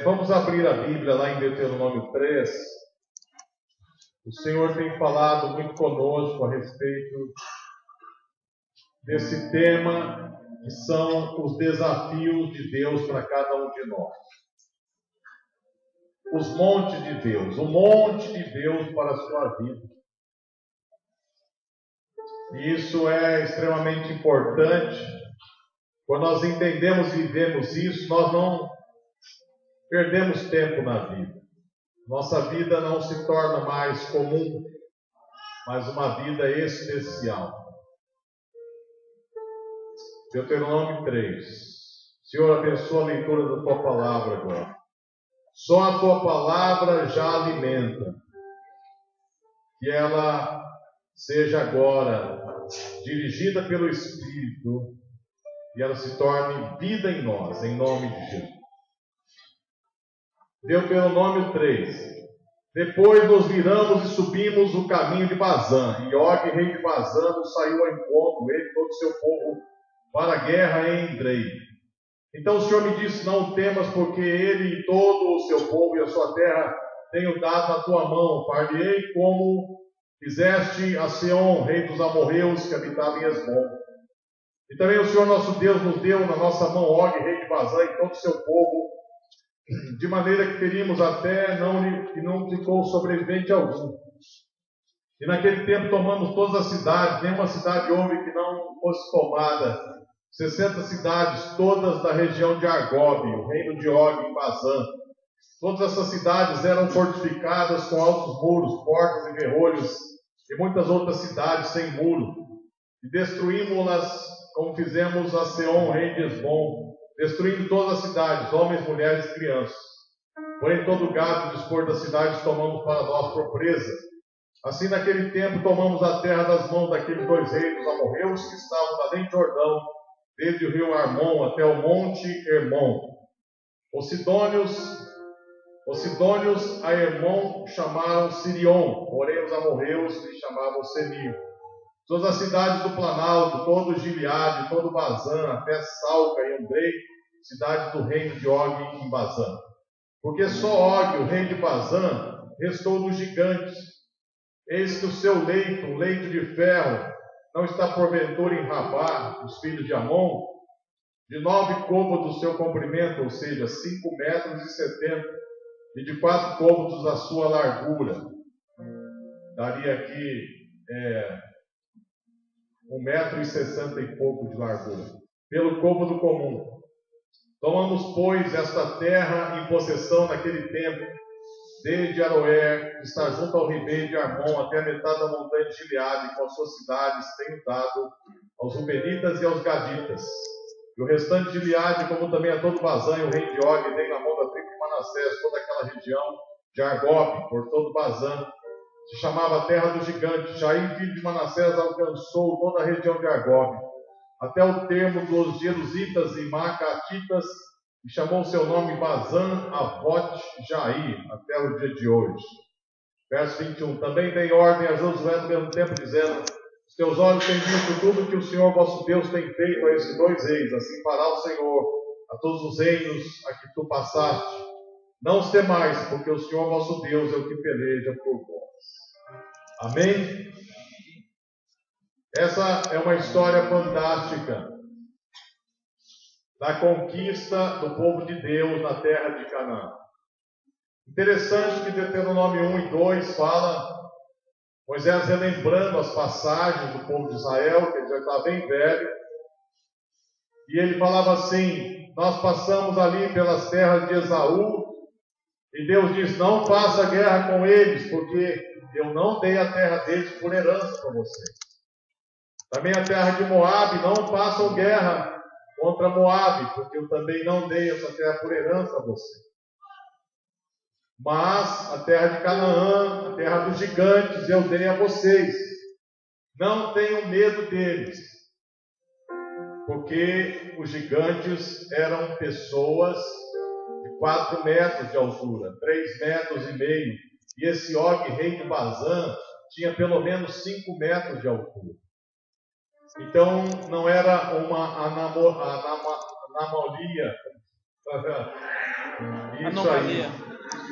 Vamos abrir a Bíblia lá em Deuteronômio 3. O Senhor tem falado muito conosco a respeito desse tema, que são os desafios de Deus para cada um de nós. Os montes de Deus, o monte de Deus para a sua vida. E isso é extremamente importante. Quando nós entendemos e vivemos isso, nós não perdemos tempo na vida. Nossa vida não se torna mais comum, mas uma vida especial. Deuteronômio 3. Senhor, abençoa a leitura da Tua palavra agora. Só a Tua palavra já alimenta. Que ela seja agora dirigida pelo Espírito e ela se torne vida em nós, em nome de Jesus. Deuteronômio 3. Depois nos viramos e subimos o caminho de Bazã. E Og, rei de Bazã, nos saiu ao encontro, ele e todo o seu povo, para a guerra em Edrei. Então o Senhor me disse: não temas, porque ele e todo o seu povo e a sua terra tenho dado na tua mão. Far-lhe-ei como fizeste a Seom, rei dos amorreus, que habitava em Hesbom. E também o Senhor nosso Deus nos deu na nossa mão Og, rei de Bazã, e todo o seu povo, de maneira que ferimos até que não ficou sobrevivente algum. E naquele tempo tomamos todas as cidades, nenhuma cidade houve que não fosse tomada. 60 cidades, todas da região de Argob, o reino de Og em Bazã. Todas essas cidades eram fortificadas com altos muros, portas e ferrolhos, e muitas outras cidades sem muro. E destruímos-las como fizemos a Seom, rei de Hesbom, destruindo todas as cidades, homens, mulheres e crianças. Porém, todo o gado e dispor das cidades tomamos para nós por presa. Assim, naquele tempo, tomamos a terra das mãos daqueles dois reis dos amorreus que estavam além de Jordão, desde o rio Armon até o monte Hermon. Os sidônios a Hermon chamaram Sirion, porém os amorreus lhe chamavam Senir. Todas as cidades do Planalto, todo o Gileade, todo o Bazã, até Salca e Andrei, cidades do reino de Og em Bazã. Porque só Og, o rei de Bazã, restou dos gigantes. Eis que o seu leito, um leito de ferro, não está porventura em Rabá, os filhos de Amon, de 9 côvados o seu comprimento, ou seja, 5,70 metros, e de 4 côvados a sua largura. Daria aqui 1,60 metros e pouco de largura, pelo côvado comum. Tomamos, pois, esta terra em possessão naquele tempo, desde Aroer, que está junto ao ribeiro de Armon, até a metade da montanha de Gileade, com as suas cidades, tenho dado aos Rubenitas e aos Gaditas. E o restante de Gileade, como também a todo Bazã e o reino de Og, dei na mão da tribo de Manassés, toda aquela região de Argob, por todo Bazã. Se chamava a terra dos gigantes. Jair, filho de Manassés, alcançou toda a região de Argob, até o termo dos Jerusitas e Macatitas, e chamou seu nome Bazã Avot Jair, até o dia de hoje. Verso 21. Também dei ordem a Josué no mesmo tempo, dizendo: os teus olhos têm visto tudo que o Senhor vosso Deus tem feito a esses dois reis. Assim fará o Senhor a todos os reinos a que tu passaste. Não os temais, porque o Senhor vosso Deus é o que peleja por vós. Amém? Essa é uma história fantástica da conquista do povo de Deus na terra de Canaã. Interessante que Deuteronômio 1 e 2 fala Moisés relembrando as passagens do povo de Israel, que ele já estava bem velho, e ele falava assim: nós passamos ali pelas terras de Esaú, e Deus diz: não faça guerra com eles, porque eu não dei a terra deles por herança para vocês. Também a terra de Moabe, não façam guerra contra Moabe, porque eu também não dei essa terra por herança a vocês. Mas a terra de Canaã, a terra dos gigantes, eu dei a vocês. Não tenham medo deles, porque os gigantes eram pessoas de 4 metros de altura, 3,5 metros. E esse Og, rei de Bazã, tinha pelo menos 5 metros de altura. Então, não era uma anomalia Isso aí.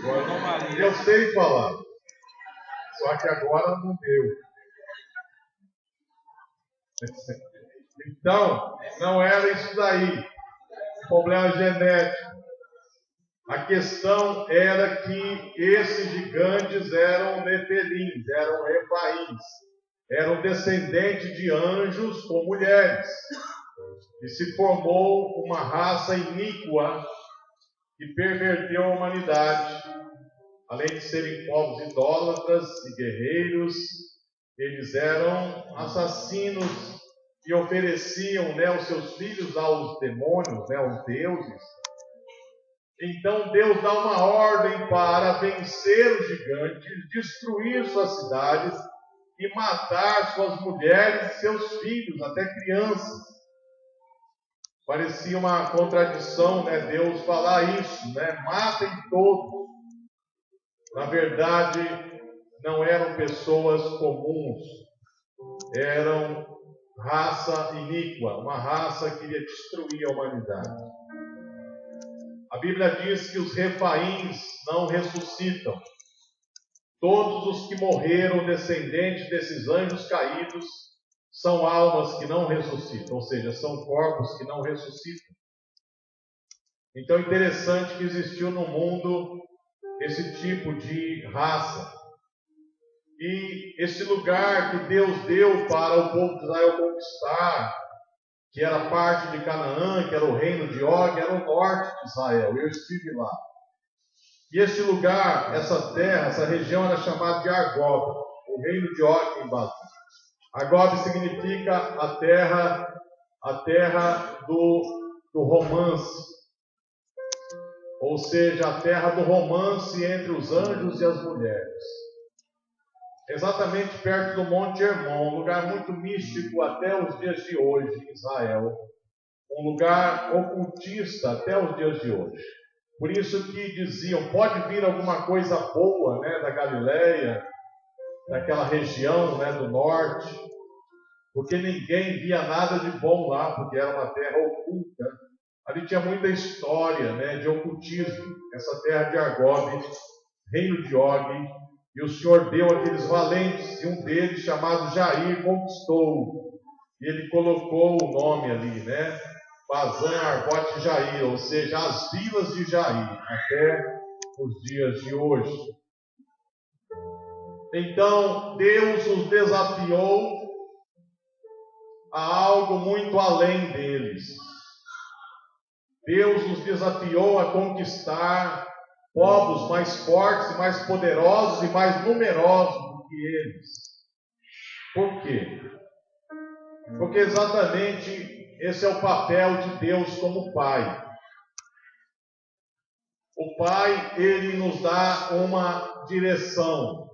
Anomalia. Eu sei falar. Só que agora não deu. Então, não era isso daí. Problema genético. A questão era que esses gigantes eram nefelins, eram refaíns, eram descendentes de anjos com mulheres. E se formou uma raça iníqua que perverteu a humanidade. Além de serem povos idólatras e guerreiros, eles eram assassinos e ofereciam, os seus filhos aos demônios, aos deuses. Então Deus dá uma ordem para vencer os gigantes, destruir suas cidades e matar suas mulheres e seus filhos, até crianças. Parecia uma contradição, Deus falar isso, matem todos. Na verdade, não eram pessoas comuns, eram raça iníqua, uma raça que queria destruir a humanidade. A Bíblia diz que os refaíns não ressuscitam. Todos os que morreram descendentes desses anjos caídos são almas que não ressuscitam, ou seja, são corpos que não ressuscitam. Então é interessante que existiu no mundo esse tipo de raça. E esse lugar que Deus deu para o povo de Israel conquistar, que era parte de Canaã, que era o reino de Og, era o norte de Israel. Eu estive lá. E esse lugar, essa terra, essa região era chamada de Argob, o reino de Og em Basã. Argob significa a terra do romance. Ou seja, a terra do romance entre os anjos e as mulheres. Exatamente perto do Monte Hermon, um lugar muito místico até os dias de hoje em Israel. Um lugar ocultista até os dias de hoje. Por isso que diziam, pode vir alguma coisa boa, da Galileia, daquela região, do norte, porque ninguém via nada de bom lá, porque era uma terra oculta. Ali tinha muita história, de ocultismo, essa terra de Argob, reino de Og, e o Senhor deu aqueles valentes, e um deles, chamado Jair, conquistou. E ele colocou o nome ali, Bazã, Argote e Jair, ou seja, as vilas de Jair, até os dias de hoje. Então, Deus os desafiou a algo muito além deles. Deus os desafiou a conquistar povos mais fortes, e mais poderosos e mais numerosos do que eles. Por quê? Porque exatamente esse é o papel de Deus como Pai. O Pai, Ele nos dá uma direção.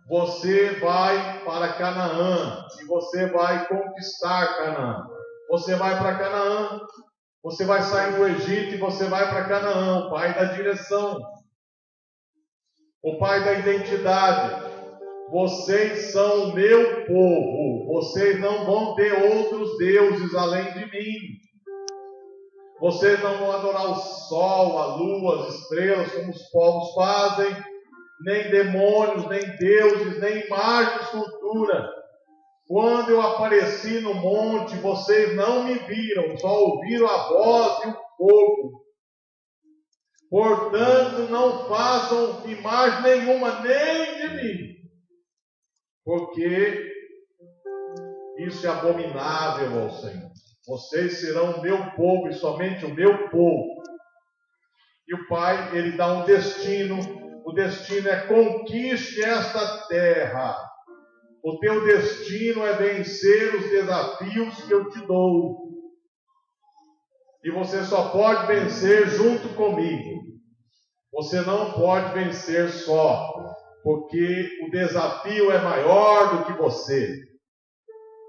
Você vai para Canaã e você vai conquistar Canaã. Você vai para Canaã, você vai sair do Egito e você vai para Canaã. O Pai da direção. O Pai da identidade. Vocês são o meu povo. Vocês não vão ter outros deuses além de mim. Vocês não vão adorar o sol, a lua, as estrelas, como os povos fazem. Nem demônios, nem deuses, nem imagem de escultura. Quando eu apareci no monte, vocês não me viram, só ouviram a voz e o fogo. Portanto, não façam imagem nenhuma, nem de mim, porque isso é abominável ao Senhor. Vocês serão o meu povo e somente o meu povo. E o Pai, Ele dá um destino. O destino é conquiste esta terra. O teu destino é vencer os desafios que eu te dou. E você só pode vencer junto comigo. Você não pode vencer só, porque o desafio é maior do que você.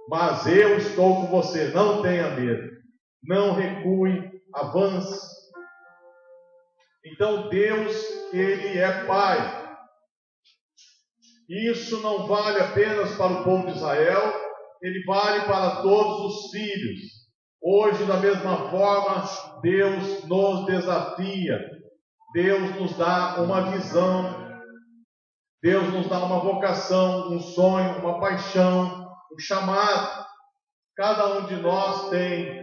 Mas eu estou com você, não tenha medo. Não recue, avance. Então Deus, Ele é Pai. Isso não vale apenas para o povo de Israel, ele vale para todos os filhos. Hoje, da mesma forma, Deus nos desafia. Deus nos dá uma visão. Deus nos dá uma vocação, um sonho, uma paixão, um chamado. Cada um de nós tem.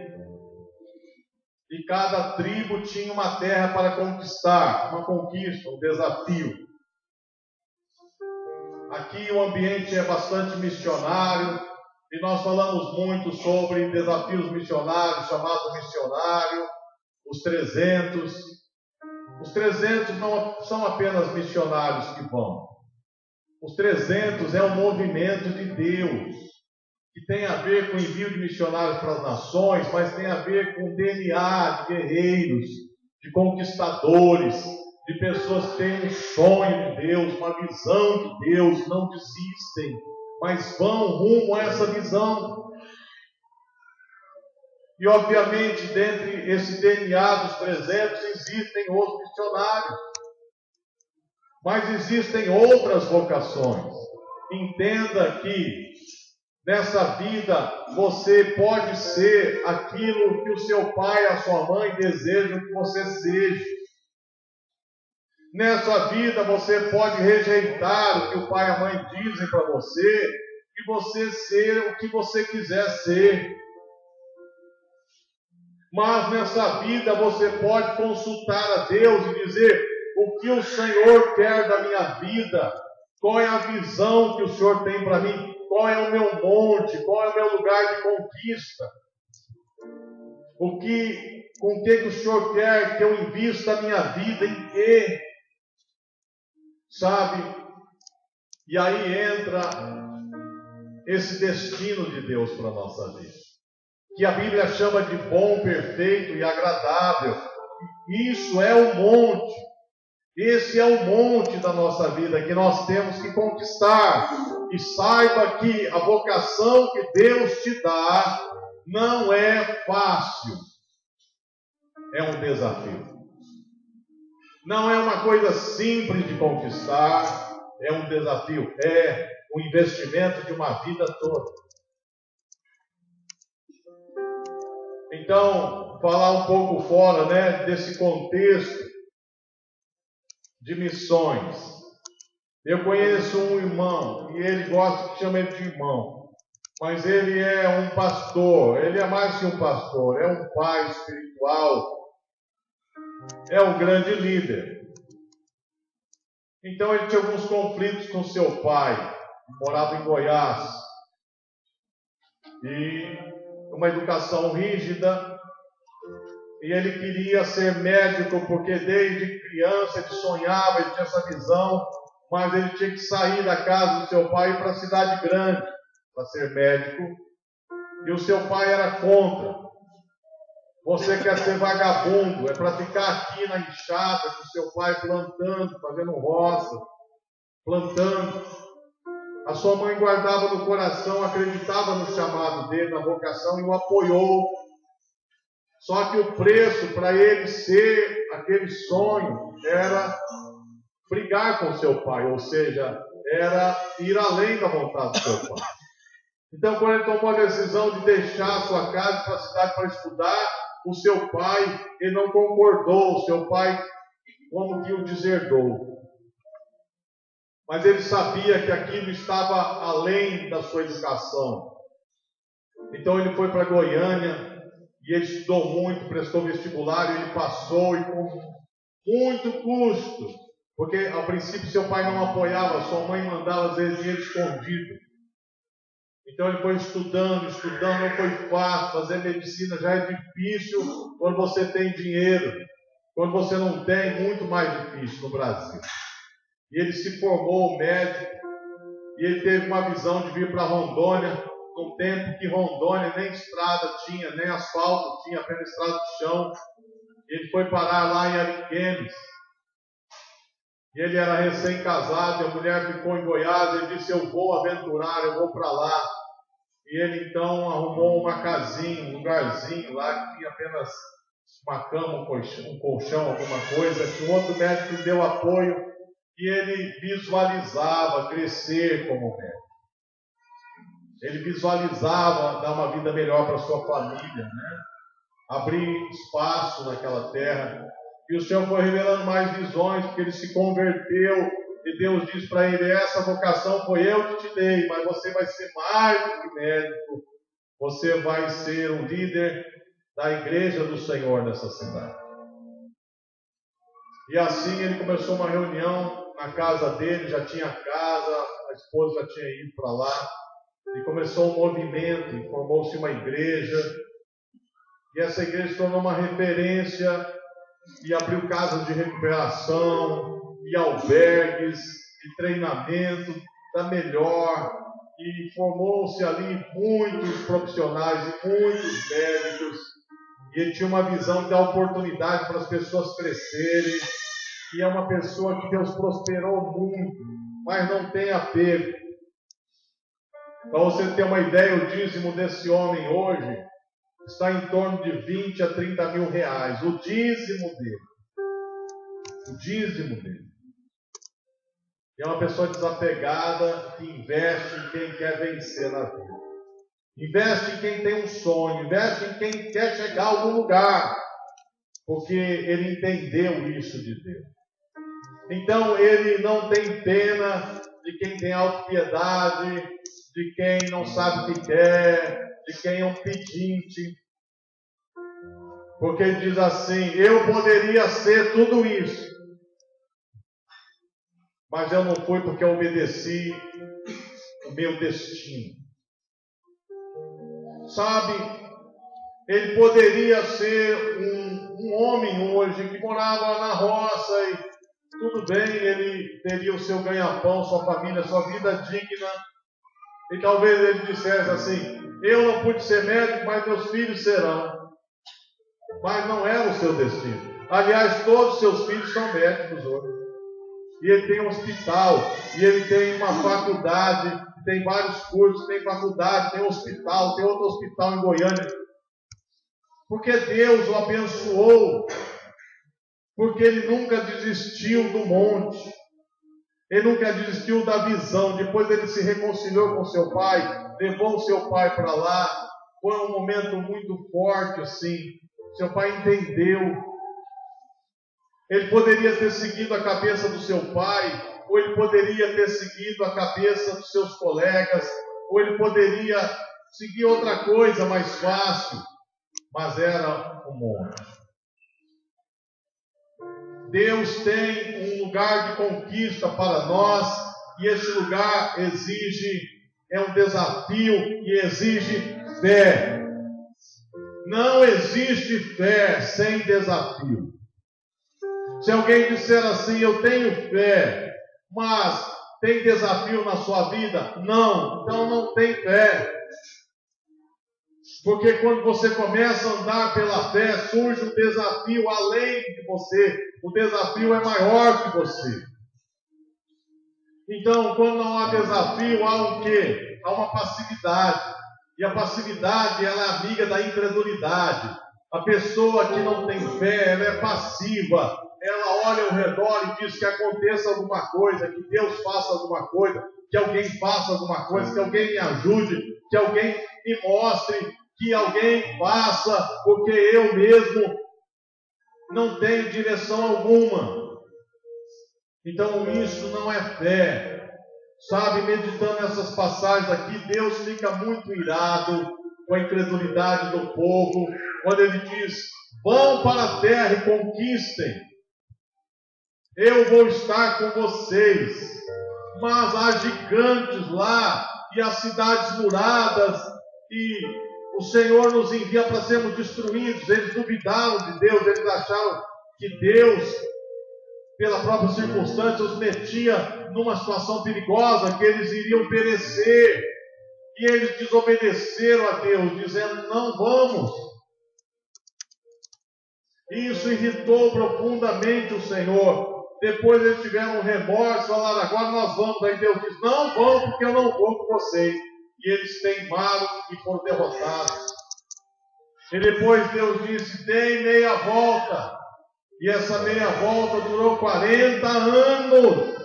E cada tribo tinha uma terra para conquistar, uma conquista, um desafio. Aqui o ambiente é bastante missionário, e nós falamos muito sobre desafios missionários, chamado missionário, os 300. Os 300 não são apenas missionários que vão. Os 300 é um movimento de Deus, que tem a ver com o envio de missionários para as nações, mas tem a ver com o DNA de guerreiros, de conquistadores, de pessoas que têm um sonho de Deus, uma visão de Deus, não desistem, mas vão rumo a essa visão. E obviamente, dentre esse DNA dos 300, existem os missionários, mas existem outras vocações. Entenda que nessa vida, você pode ser aquilo que o seu pai e a sua mãe desejam que você seja. Nessa vida, você pode rejeitar o que o pai e a mãe dizem para você e você ser o que você quiser ser. Mas nessa vida, você pode consultar a Deus e dizer: o que o Senhor quer da minha vida? Qual é a visão que o Senhor tem para mim? Qual é o meu monte? Qual é o meu lugar de conquista? Com que o Senhor quer que eu invista a minha vida? Em quê? Sabe? E aí entra esse destino de Deus para a nossa vida, que a Bíblia chama de bom, perfeito e agradável. Isso é o monte. Esse é o monte da nossa vida que nós temos que conquistar. E saiba que a vocação que Deus te dá não é fácil. É um desafio. Não é uma coisa simples de conquistar. É um desafio. É um investimento de uma vida toda. Então, falar um pouco fora, desse contexto de missões. Eu conheço um irmão, e ele gosta que chame ele de irmão, mas ele é um pastor, ele é mais que um pastor, é um pai espiritual, é um grande líder. Então ele tinha alguns conflitos com seu pai, morava em Goiás, e uma educação rígida. E ele queria ser médico, porque desde criança ele sonhava, ele tinha essa visão, mas ele tinha que sair da casa do seu pai e ir para a cidade grande para ser médico. E o seu pai era contra. Você quer ser vagabundo, é para ficar aqui na enxada com o seu pai plantando, fazendo roça, plantando. A sua mãe guardava no coração, acreditava no chamado dele, na vocação, e o apoiou. Só que o preço para ele ser aquele sonho era brigar com seu pai, ou seja, era ir além da vontade do seu pai. Então, quando ele tomou a decisão de deixar a sua casa para a cidade para estudar, o seu pai, ele não concordou, o seu pai como que o deserdou. Mas ele sabia que aquilo estava além da sua educação. Então ele foi para Goiânia, e ele estudou muito, prestou vestibular, e ele passou, e com muito custo, porque ao princípio seu pai não apoiava, sua mãe mandava às vezes dinheiro escondido. Então ele foi estudando, não foi fácil. Fazer medicina já é difícil quando você tem dinheiro. Quando você não tem, muito mais difícil no Brasil. E ele se formou médico, e ele teve uma visão de vir para Rondônia, num tempo que Rondônia nem estrada tinha, nem asfalto tinha, apenas estrada de chão. Ele foi parar lá em Ariquemes. E ele era recém-casado, e a mulher ficou em Goiás. Ele disse: eu vou aventurar, eu vou para lá. E ele então arrumou uma casinha, um lugarzinho lá, que tinha apenas uma cama, um colchão, alguma coisa, que um outro médico lhe deu apoio, e ele visualizava crescer como médico. Ele visualizava dar uma vida melhor para sua família, abrir espaço naquela terra. E o Senhor foi revelando mais visões, porque ele se converteu. E Deus diz para ele: essa vocação foi eu que te dei, mas você vai ser mais do que médico. Você vai ser o líder da igreja do Senhor nessa cidade. E assim ele começou uma reunião na casa dele, já tinha casa, a esposa já tinha ido para lá. E começou um movimento, e formou-se uma igreja. E essa igreja se tornou uma referência, e abriu casas de recuperação, e albergues, e treinamento da melhor. E formou-se ali muitos profissionais e muitos médicos. E ele tinha uma visão de dar oportunidade para as pessoas crescerem. E é uma pessoa que Deus prosperou muito, mas não tem apego. Para você ter uma ideia, o dízimo desse homem hoje está em torno de 20 a 30 mil reais. O dízimo dele. O dízimo dele. E é uma pessoa desapegada que investe em quem quer vencer na vida. Investe em quem tem um sonho. Investe em quem quer chegar a algum lugar. Porque ele entendeu isso de Deus. Então ele não tem pena de quem tem autopiedade, de quem não sabe o que quer, de quem é um pedinte. Porque ele diz assim: eu poderia ser tudo isso, mas eu não fui porque eu obedeci o meu destino. Sabe, ele poderia ser um homem hoje que morava na roça e tudo bem, ele teria o seu ganha-pão, sua família, sua vida digna. E talvez ele dissesse assim: eu não pude ser médico, mas meus filhos serão. Mas não é o seu destino. Aliás, todos os seus filhos são médicos hoje. E ele tem um hospital, e ele tem uma faculdade, tem vários cursos, tem faculdade, tem um hospital, tem outro hospital em Goiânia. Porque Deus o abençoou. Porque ele nunca desistiu do monte. Ele nunca desistiu da visão. Depois ele se reconciliou com seu pai, levou o seu pai para lá. Foi um momento muito forte assim. Seu pai entendeu. Ele poderia ter seguido a cabeça do seu pai, ou ele poderia ter seguido a cabeça dos seus colegas, ou ele poderia seguir outra coisa mais fácil, mas era um monte. Deus tem um lugar de conquista para nós, e esse lugar é um desafio e exige fé. Não existe fé sem desafio. Se alguém disser assim: eu tenho fé, mas tem desafio na sua vida? Não, então não tem fé. Porque quando você começa a andar pela fé, surge um desafio além de você. O desafio é maior que você. Então, quando não há desafio, há o quê? Há uma passividade. E a passividade, ela é amiga da incredulidade. A pessoa que não tem fé, ela é passiva. Ela olha ao redor e diz que aconteça alguma coisa, que Deus faça alguma coisa, que alguém faça alguma coisa, que alguém me ajude, que alguém me mostre, que alguém faça, porque eu mesmo não tenho direção alguma. Então isso não é fé. Sabe, meditando essas passagens aqui, Deus fica muito irado com a incredulidade do povo, quando ele diz: vão para a terra e conquistem. Eu vou estar com vocês. Mas há gigantes lá, e as cidades muradas, e o Senhor nos envia para sermos destruídos. Eles duvidaram de Deus, eles acharam que Deus, pela própria circunstância, os metia numa situação perigosa, que eles iriam perecer. E eles desobedeceram a Deus, dizendo: não vamos. Isso irritou profundamente o Senhor. Depois eles tiveram um remorso, falaram: agora nós vamos. Aí Deus diz: não vão, porque eu não vou com vocês. E eles teimaram e foram derrotados. E depois Deus disse: deem meia volta. E essa meia volta durou 40 anos.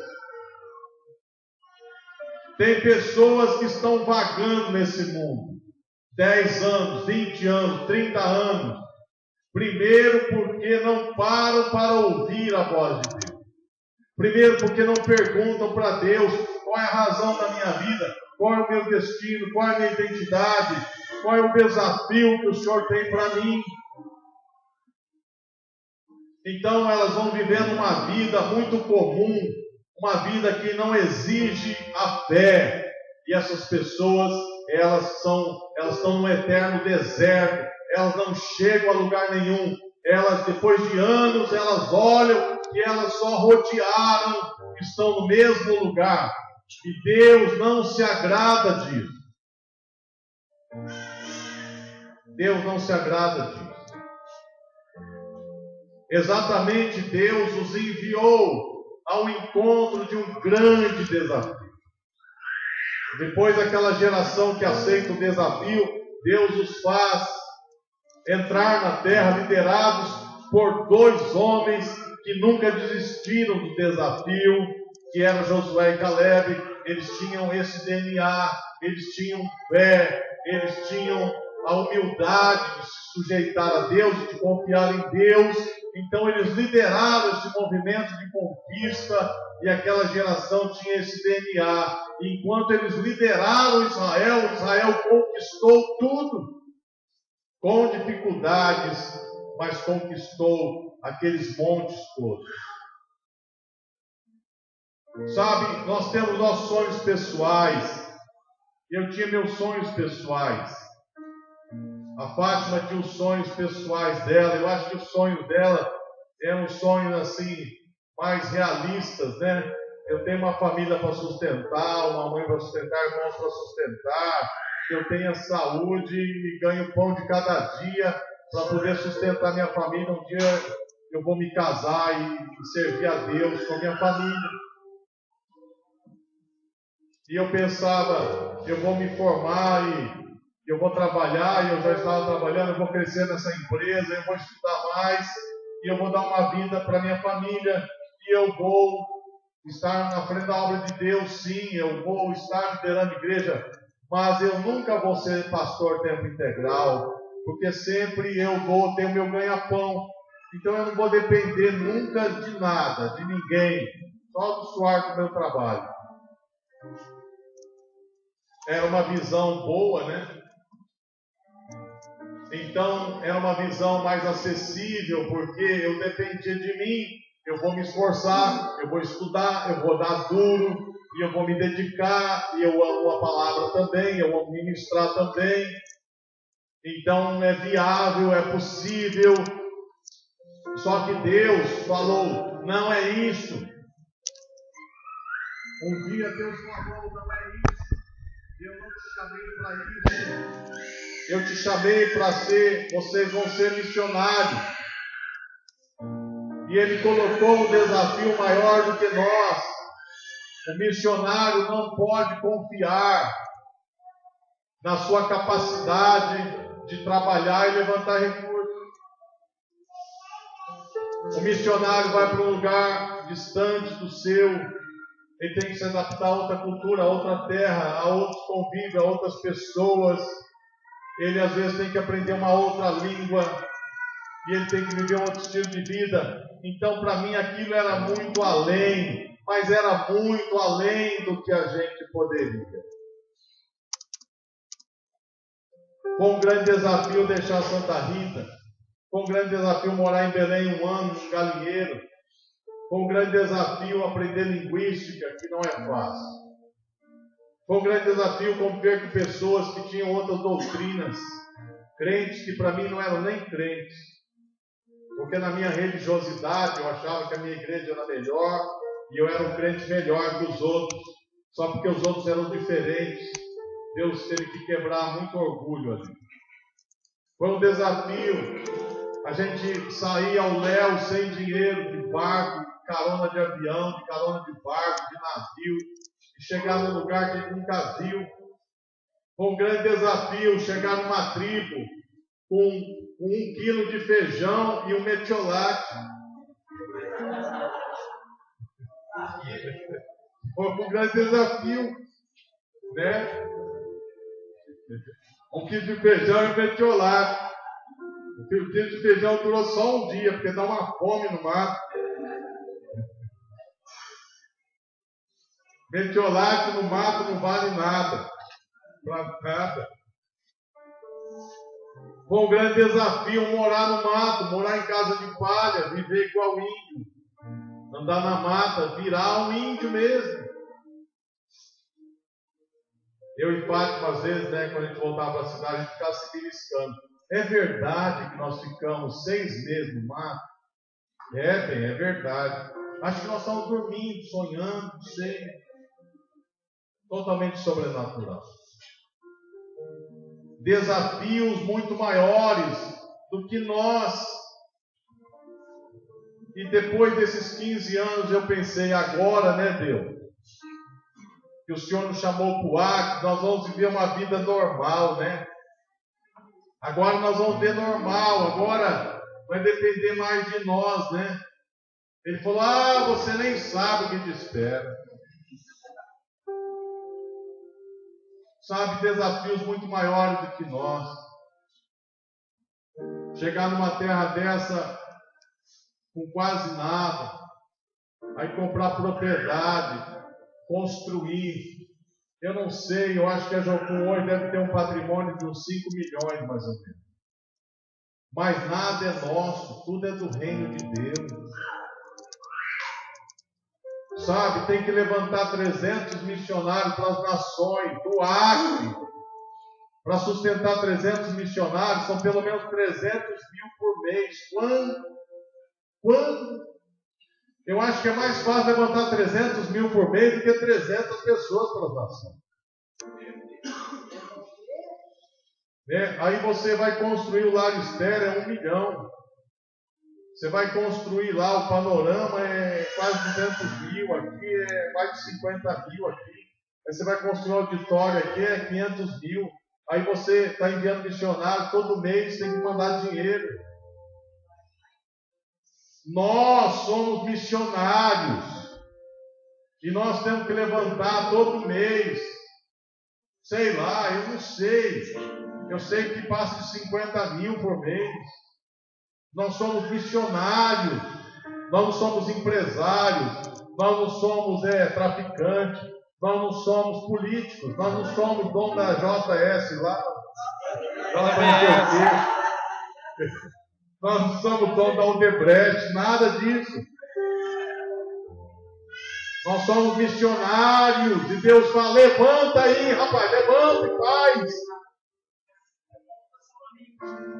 Tem pessoas que estão vagando nesse mundo. 10 anos, 20 anos, 30 anos. Primeiro, porque não param para ouvir a voz de Deus. Primeiro, porque não perguntam para Deus qual é a razão da minha vida, qual é o meu destino, qual é a minha identidade, qual é o desafio que o Senhor tem para mim. Então elas vão vivendo uma vida muito comum, uma vida que não exige a fé. E essas pessoas, elas estão no eterno deserto, elas não chegam a lugar nenhum. Elas, depois de anos, elas olham e elas só rodearam, estão no mesmo lugar. E Deus não se agrada disso. Deus não se agrada disso. Exatamente, Deus os enviou ao encontro de um grande desafio. Depois daquela geração que aceita o desafio, Deus os faz entrar na terra liderados por dois homens que nunca desistiram do desafio, que eram Josué e Caleb. Eles tinham esse DNA, eles tinham fé, eles tinham a humildade de se sujeitar a Deus, de confiar em Deus. Então eles lideraram esse movimento de conquista e aquela geração tinha esse DNA. Enquanto eles lideraram Israel, Israel conquistou tudo, com dificuldades, mas conquistou aqueles montes todos. Sabe, nós temos nossos sonhos pessoais. Eu tinha meus sonhos pessoais. A Fátima tinha os sonhos pessoais dela. Eu acho que os sonhos dela eram sonhos assim, mais realistas, né? Eu tenho uma família para sustentar, uma mãe para sustentar, irmãos para sustentar. Eu tenho a saúde e ganho pão de cada dia para poder sustentar minha família. Um dia eu vou me casar e servir a Deus com a minha família. E eu pensava, eu vou me formar e eu vou trabalhar, e eu já estava trabalhando, eu vou crescer nessa empresa, eu vou estudar mais, e eu vou dar uma vida para minha família, e eu vou estar na frente da obra de Deus, sim, eu vou estar liderando a igreja, mas eu nunca vou ser pastor tempo integral, porque sempre eu vou ter o meu ganha-pão, então eu não vou depender nunca de nada, de ninguém, só do suor do meu trabalho. Era uma visão boa, né? Então, era uma visão mais acessível, porque eu dependia de mim. Eu vou me esforçar, eu vou estudar, eu vou dar duro, e eu vou me dedicar, e eu amo a palavra também, eu amo ministrar também. Então, é viável, é possível. Só que Deus falou, não é isso. Um dia Deus falou, não é isso. Eu não te chamei para isso. Eu te chamei para ser, vocês vão ser missionários. E Ele colocou um desafio maior do que nós. O missionário não pode confiar na sua capacidade de trabalhar e levantar recursos. O missionário vai para um lugar distante do seu. Ele tem que se adaptar a outra cultura, a outra terra, a outros convívios, a outras pessoas. Ele às vezes tem que aprender uma outra língua e ele tem que viver um outro estilo de vida. Então, para mim, aquilo era muito além, mas era muito além do que a gente poderia. Foi um grande desafio deixar Santa Rita. Foi um grande desafio morar em Belém 1 ano, num galinheiro. Foi um grande desafio aprender linguística, que não é fácil. Foi um grande desafio conviver com pessoas que tinham outras doutrinas, crentes que para mim não eram nem crentes, porque na minha religiosidade eu achava que a minha igreja era melhor e eu era um crente melhor que os outros, só porque os outros eram diferentes. Deus teve que quebrar muito orgulho ali. Foi um desafio a gente sair ao léu sem dinheiro, de barco, de carona de avião, de carona de barco, de navio, e chegar num lugar que ele nunca viu. Foi um grande desafio chegar numa tribo com 1 quilo de feijão e um metiolate. Foi um grande desafio, né? 1 quilo de feijão e um metiolate. O filtro de feijão durou só um dia, porque dá uma fome no mato. Metiolate no mato não vale nada. Pra nada. Foi um grande desafio morar no mato, morar em casa de palha, viver igual índio. Andar na mata, virar um índio mesmo. Eu e Fátima, às vezes, quando a gente voltava para a cidade, a gente ficava se beliscando. É verdade que nós ficamos 6 meses no mato? É verdade. Acho que nós estamos dormindo, sonhando, não sei. Totalmente sobrenatural. Desafios muito maiores do que nós. E depois desses 15 anos eu pensei, agora, Deus, que o Senhor nos chamou para o ar, que nós vamos viver uma vida normal, Agora nós vamos ver normal, agora vai depender mais de nós, Ele falou, você nem sabe o que te espera. Sabe, desafios muito maiores do que nós. Chegar numa terra dessa com quase nada, aí comprar propriedade, construir. Eu não sei, eu acho que a Jocum hoje deve ter um patrimônio de uns 5 milhões, mais ou menos. Mas nada é nosso, tudo é do reino de Deus. Sabe, tem que levantar 300 missionários para as nações, do Acre. Para sustentar 300 missionários, são pelo menos 300 mil por mês. Quando? Eu acho que é mais fácil levantar 300 mil por mês do que 300 pessoas para as nações. Aí você vai construir o Lar Estéreo, é 1 milhão. Você vai construir lá o Panorama, é quase 200 mil. Aqui é mais de 50 mil. Aqui. Aí você vai construir o auditório, aqui é 500 mil. Aí você está enviando missionário, todo mês tem que mandar dinheiro. Nós somos missionários. E nós temos que levantar todo mês. Sei lá, eu não sei. Eu sei que passa de 50 mil por mês. Nós somos missionários. Nós não somos empresários. Nós não somos traficantes. Nós não somos políticos. Nós não somos dono da JS lá. Nós não somos dono da Odebrecht. Nada disso. Nós somos missionários. E Deus fala, levanta aí, rapaz. Levanta e faz.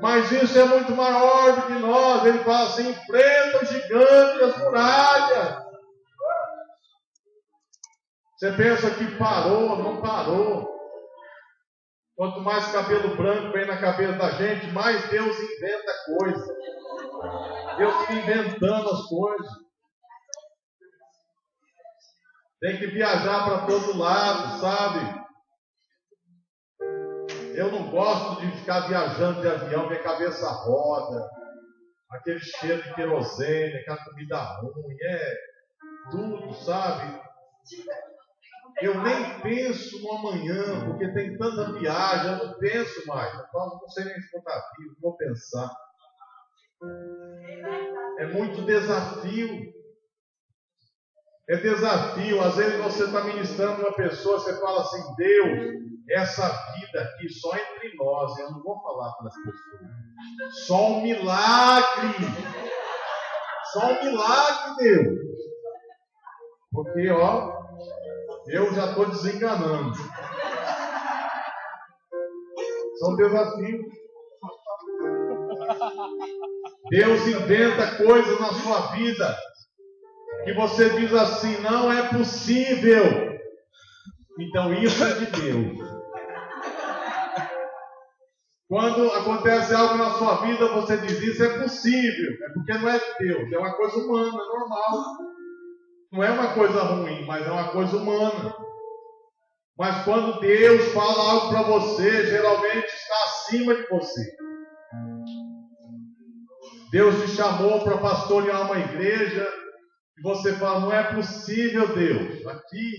Mas isso é muito maior do que nós. Ele fala assim, enfrenta o gigante e as muralhas. Você pensa que parou, não parou. Quanto mais cabelo branco vem na cabeça da gente, mais Deus inventa coisas. Deus fica inventando as coisas. Tem que viajar para todo lado, sabe? Eu não gosto de ficar viajando de avião, minha cabeça roda, aquele cheiro de querosene, aquela comida ruim, tudo, sabe? Eu nem penso no amanhã, porque tem tanta viagem, eu não penso mais. Eu não sei nem se estar vivo, vou pensar. É muito desafio. É desafio. Às vezes você está ministrando uma pessoa, você fala assim, Deus, essa vida aqui só entre nós, eu não vou falar para as pessoas. Só um milagre. Só um milagre, Deus. Porque, eu já estou desenganando. São desafios. Deus inventa coisas na sua vida que você diz assim, não é possível. Então isso é de Deus. Quando acontece algo na sua vida, você diz, isso é possível. É porque não é de Deus, é uma coisa humana, é normal. Não é uma coisa ruim, mas é uma coisa humana. Mas quando Deus fala algo para você, geralmente está acima de você. Deus te chamou para pastorear uma igreja e você fala, não é possível, Deus. Aqui,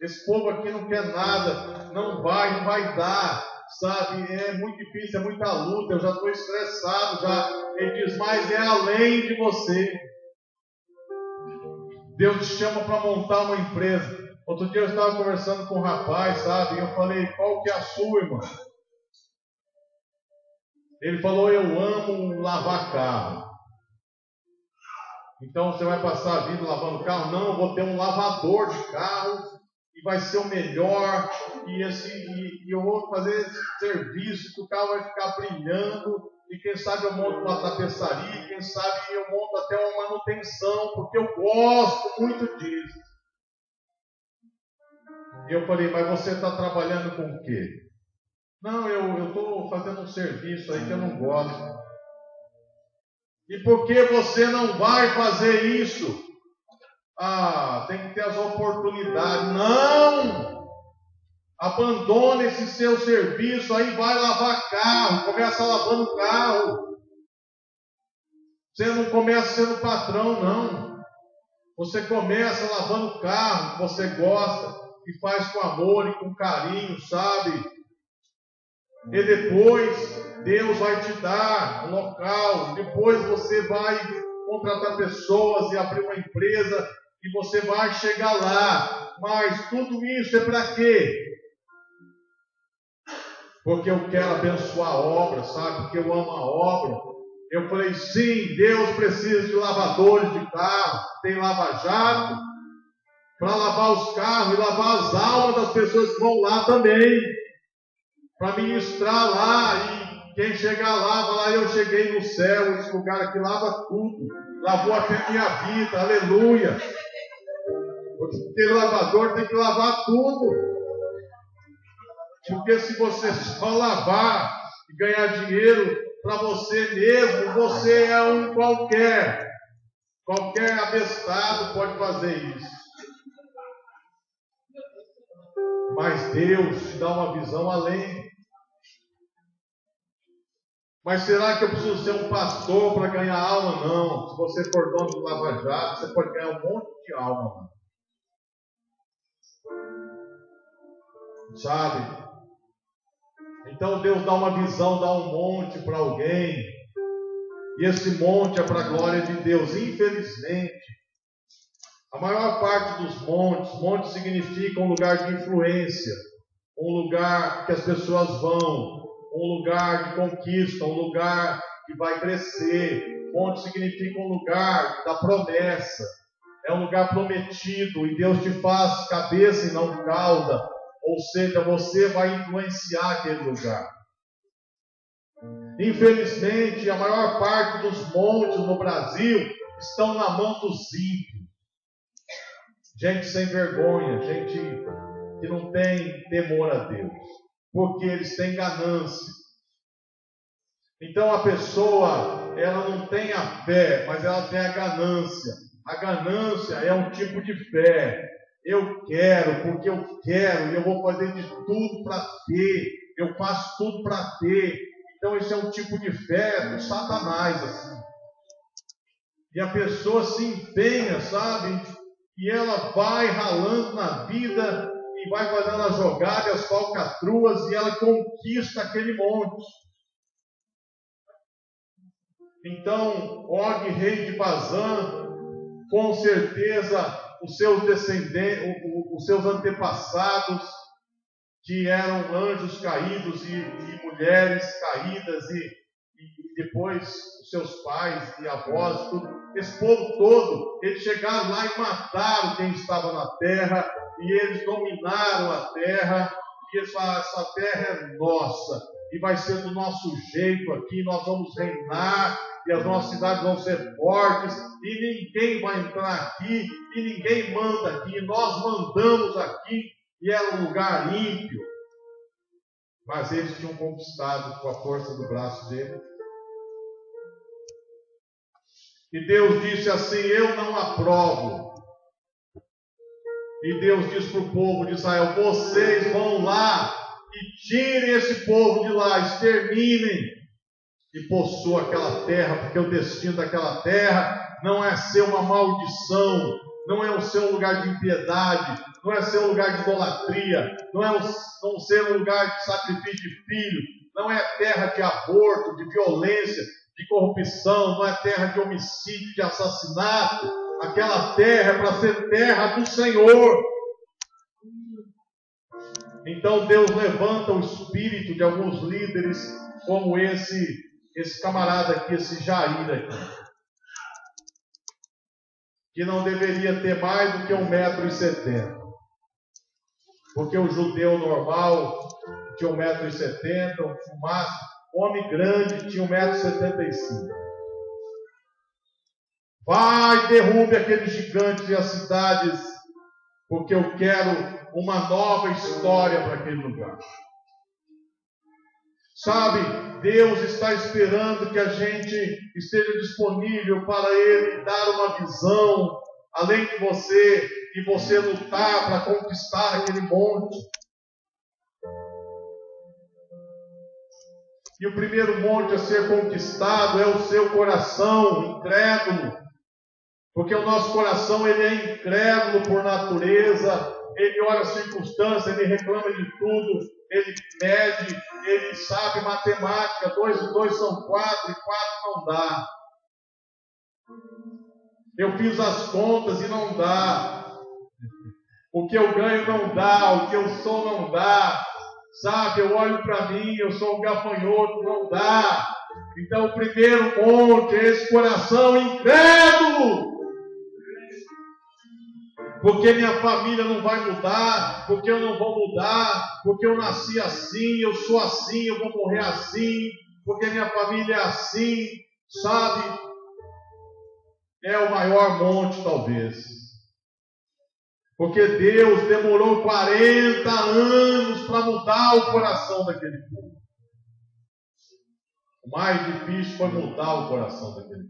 esse povo aqui não quer nada, não vai dar. sabe, é muito difícil, é muita luta, eu já estou estressado, já. Ele diz, mas é além de você. Deus te chama para montar uma empresa. Outro dia eu estava conversando com um rapaz, sabe, e eu falei, qual que é a sua, irmão? Ele falou, eu amo lavar carro. Então você vai passar a vida lavando carro? Não, eu vou ter um lavador de carro e vai ser o melhor. E eu vou fazer serviço que o carro vai ficar brilhando. E quem sabe eu monto uma tapeçaria, quem sabe eu monto até uma manutenção, porque eu gosto muito disso. E eu falei, mas você está trabalhando com o quê? Não, eu estou fazendo um serviço aí que eu não gosto. E por que você não vai fazer isso? Ah, tem que ter as oportunidades. Não! Abandone esse seu serviço, aí vai lavar carro, começa lavando carro. Você não começa sendo patrão, não. Você começa lavando carro que você gosta, e faz com amor e com carinho, sabe? E depois Deus vai te dar um local, depois você vai contratar pessoas e abrir uma empresa e você vai chegar lá. Mas tudo isso é para quê? Porque eu quero abençoar a obra, sabe? Porque eu amo a obra. Eu falei, sim, Deus precisa de lavadores de carro, tem lava-jato, para lavar os carros e lavar as almas das pessoas que vão lá também. Para ministrar lá, e quem chegar lá, falar, eu cheguei no céu, esse lugar aqui lava tudo, lavou até minha vida, aleluia. Porque ter lavador tem que lavar tudo, porque se você só lavar e ganhar dinheiro para você mesmo, você é um qualquer abestado pode fazer isso. Mas Deus te dá uma visão além. Mas será que eu preciso ser um pastor para ganhar alma? Não. Se você for dono do Lava Jato, você pode ganhar um monte de alma. Sabe? Então Deus dá uma visão, dá um monte para alguém. E esse monte é para a glória de Deus. Infelizmente, a maior parte dos montes significa um lugar de influência, um lugar que as pessoas vão, um lugar de conquista, um lugar que vai crescer. Monte significa um lugar da promessa, é um lugar prometido e Deus te faz cabeça e não cauda, ou seja, você vai influenciar aquele lugar. Infelizmente, a maior parte dos montes no Brasil estão na mão dos ímpios. Gente sem vergonha, gente que não tem temor a Deus, porque eles têm ganância. Então a pessoa, ela não tem a fé, mas ela tem a ganância. A ganância é um tipo de fé. Eu quero, porque eu quero, e eu vou fazer de tudo para ter. Eu faço tudo para ter. Então esse é um tipo de fé do Satanás, assim. E a pessoa se empenha, sabe? E ela vai ralando na vida e vai fazendo as jogadas, as falcatruas, e ela conquista aquele monte. Então, Og, rei de Bazã, com certeza os seus descendentes, os seus antepassados, que eram anjos caídos e mulheres caídas, e depois os seus pais e avós, tudo, esse povo todo, eles chegaram lá e mataram quem estava na terra, e eles dominaram a terra, e eles falaram, essa terra é nossa, e vai ser do nosso jeito aqui, nós vamos reinar, e as nossas cidades vão ser fortes, e ninguém vai entrar aqui, e ninguém manda aqui, nós mandamos aqui, e era um lugar ímpio. Mas eles tinham conquistado com a força do braço dele. E Deus disse assim, eu não aprovo. E Deus disse para o povo de Israel, vocês vão lá e tirem esse povo de lá, exterminem e possuam aquela terra, porque o destino daquela terra não é ser uma maldição, não é o seu lugar de impiedade, não é seu lugar de idolatria, não é não ser um lugar de sacrifício de filho, não é terra de aborto, de violência, de corrupção, não é terra de homicídio, de assassinato. Aquela terra é para ser terra do Senhor. Então Deus levanta o espírito de alguns líderes, como esse camarada aqui, esse Jair aqui, que não deveria ter mais do que 1,70 m, porque o judeu normal tinha 1,70 m, o máximo, homem grande tinha 1,75 m. Vai, derrube aqueles gigantes e as cidades, porque eu quero uma nova história para aquele lugar. Sabe, Deus está esperando que a gente esteja disponível para Ele dar uma visão, além de você lutar para conquistar aquele monte. E o primeiro monte a ser conquistado é o seu coração incrédulo, porque o nosso coração ele é incrédulo por natureza. Ele olha as circunstâncias, ele reclama de tudo, ele mede, ele sabe matemática, 2 e 2 são 4, e 4 não dá. Eu fiz as contas e não dá. O que eu ganho não dá, o que eu sou não dá. Sabe, eu olho para mim, eu sou um gafanhoto, não dá. Então o primeiro monte é esse coração incrédulo. Porque minha família não vai mudar, porque eu não vou mudar, porque eu nasci assim, eu sou assim, eu vou morrer assim, porque minha família é assim, sabe? É o maior monte talvez. Porque Deus demorou 40 anos para mudar o coração daquele povo. O mais difícil foi mudar o coração daquele povo.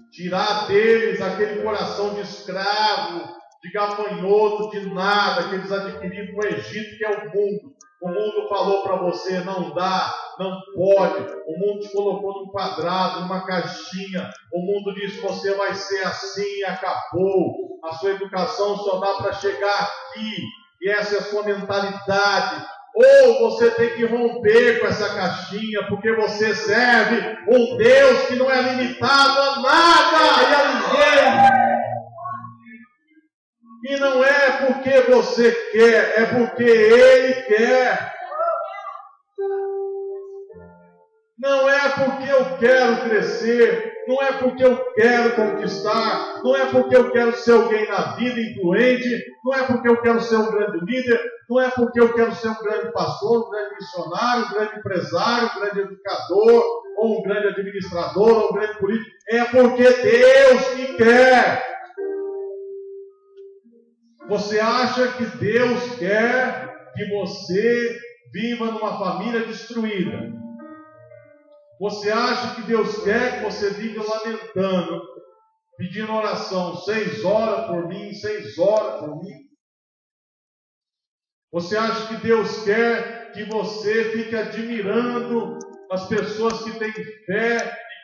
Tirar deles aquele coração de escravo, de gafanhoto, de nada que eles adquiriram no Egito, que é o mundo. O mundo falou para você, não dá, não pode. O mundo te colocou num quadrado, numa caixinha. O mundo disse, você vai ser assim e acabou. A sua educação só dá para chegar aqui. E essa é a sua mentalidade. Ou você tem que romper com essa caixinha, porque você serve um Deus que não é limitado a nada e a ninguém. E não é porque você quer, é porque Ele quer. Não é porque eu quero crescer, não é porque eu quero conquistar, não é porque eu quero ser alguém na vida influente, não é porque eu quero ser um grande líder, não é porque eu quero ser um grande pastor, um grande missionário, um grande empresário, um grande educador, ou um grande administrador, ou um grande político. É porque Deus que quer. Você acha que Deus quer que você viva numa família destruída? Você acha que Deus quer que você viva lamentando, pedindo oração, 6 horas por mim, 6 horas por mim? Você acha que Deus quer que você fique admirando as pessoas que têm fé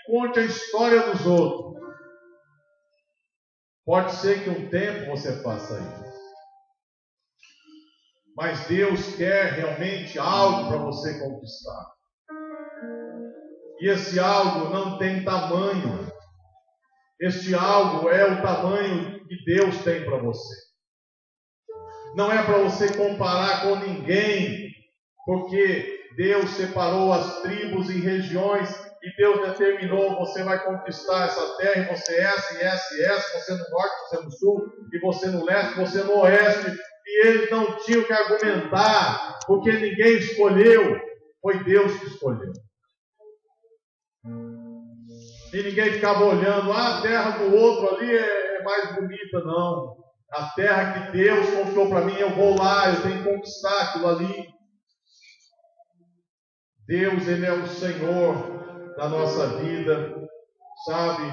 e conte a história dos outros? Pode ser que um tempo você faça isso. Mas Deus quer realmente algo para você conquistar. E esse algo não tem tamanho. Este algo é o tamanho que Deus tem para você. Não é para você comparar com ninguém, porque Deus separou as tribos em regiões e Deus determinou, você vai conquistar essa terra, e você essa, e essa, e essa, você no norte, você no sul, e você no leste, você no oeste, e eles não tinham que argumentar, porque ninguém escolheu, foi Deus que escolheu. E ninguém ficava olhando, a terra do outro ali é mais bonita, não. A terra que Deus confiou para mim, eu vou lá, eu tenho que conquistar aquilo ali. Deus, Ele é o Senhor da nossa vida, sabe?